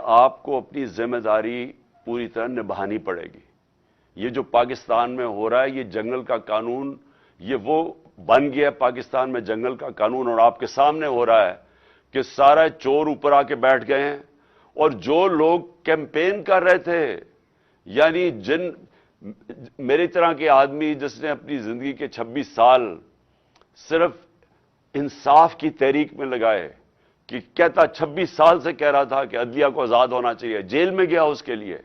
آپ کو اپنی ذمہ داری پوری طرح نبھانی پڑے گی. یہ جو پاکستان میں ہو رہا ہے، یہ جنگل کا قانون، یہ وہ بن گیا ہے پاکستان میں جنگل کا قانون، اور آپ کے سامنے ہو رہا ہے کہ سارے چور اوپر آ کے بیٹھ گئے ہیں. اور جو لوگ کیمپین کر رہے تھے، یعنی میری طرح کے آدمی جس نے اپنی زندگی کے 26 سال صرف انصاف کی تحریک میں لگائے، کہ کہتا 26 سال سے کہہ رہا تھا کہ عدلیہ کو آزاد ہونا چاہیے، جیل میں گیا اس کے لیے.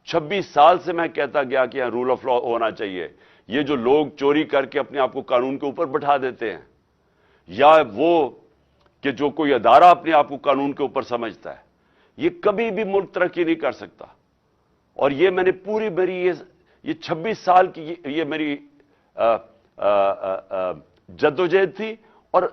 26 سال سے میں کہتا گیا کہ یہاں رول آف لا ہونا چاہیے. یہ جو لوگ چوری کر کے اپنے آپ کو قانون کے اوپر بٹھا دیتے ہیں، یا وہ کہ جو کوئی ادارہ اپنے آپ کو قانون کے اوپر سمجھتا ہے، یہ کبھی بھی ملک ترقی نہیں کر سکتا. اور یہ میں نے پوری میری یہ 26 سال کی یہ میری جدوجہد تھی. اور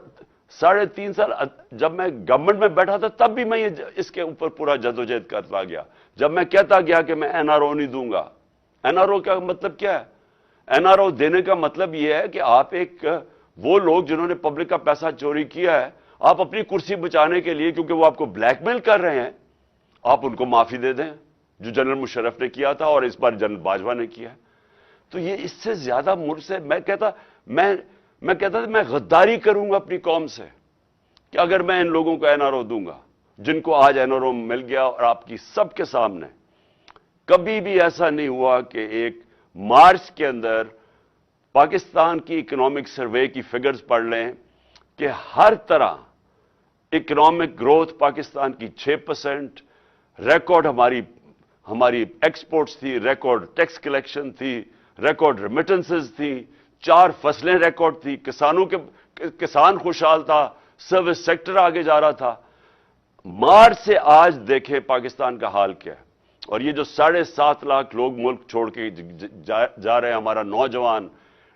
3.5 سال جب میں گورنمنٹ میں بیٹھا تھا تب بھی میں اس کے اوپر پورا جدوجہد کرتا گیا. جب میں کہتا گیا کہ میں این آر او نہیں دوں گا. این آر او کا مطلب کیا ہے؟ این آر او دینے کا مطلب یہ ہے کہ آپ وہ لوگ جنہوں نے پبلک کا پیسہ چوری کیا ہے، آپ اپنی کرسی بچانے کے لیے، کیونکہ وہ آپ کو بلیک میل کر رہے ہیں، آپ ان کو معافی دے دیں، جو جنرل مشرف نے کیا تھا اور اس بار جنرل باجوہ نے کیا. تو یہ اس سے زیادہ ملک سے میں کہتا تھا میں غداری کروں گا اپنی قوم سے کہ اگر میں ان لوگوں کو این آر او دوں گا جن کو آج این آر او مل گیا. اور آپ کی سب کے سامنے کبھی بھی ایسا نہیں ہوا کہ ایک مارچ کے اندر پاکستان کی اکنامک سروے کی فگرز پڑھ لیں کہ ہر طرح اکنامک گروتھ پاکستان کی 6%، ریکارڈ ہماری ایکسپورٹس تھی، ریکارڈ ٹیکس کلیکشن تھی، ریکارڈ ریمیٹنسز تھی، 4 فصلیں ریکارڈ تھی، کسان خوشحال تھا، سروس سیکٹر آگے جا رہا تھا. مارچ سے آج دیکھیں پاکستان کا حال کیا ہے. اور یہ جو 7.5 لاکھ لوگ ملک چھوڑ کے جا رہے ہیں، ہمارا نوجوان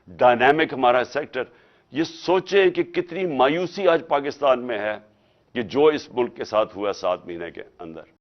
ڈائنامک ہمارا سیکٹر، یہ سوچیں کہ کتنی مایوسی آج پاکستان میں ہے کہ جو اس ملک کے ساتھ ہوا 7 مہینے کے اندر.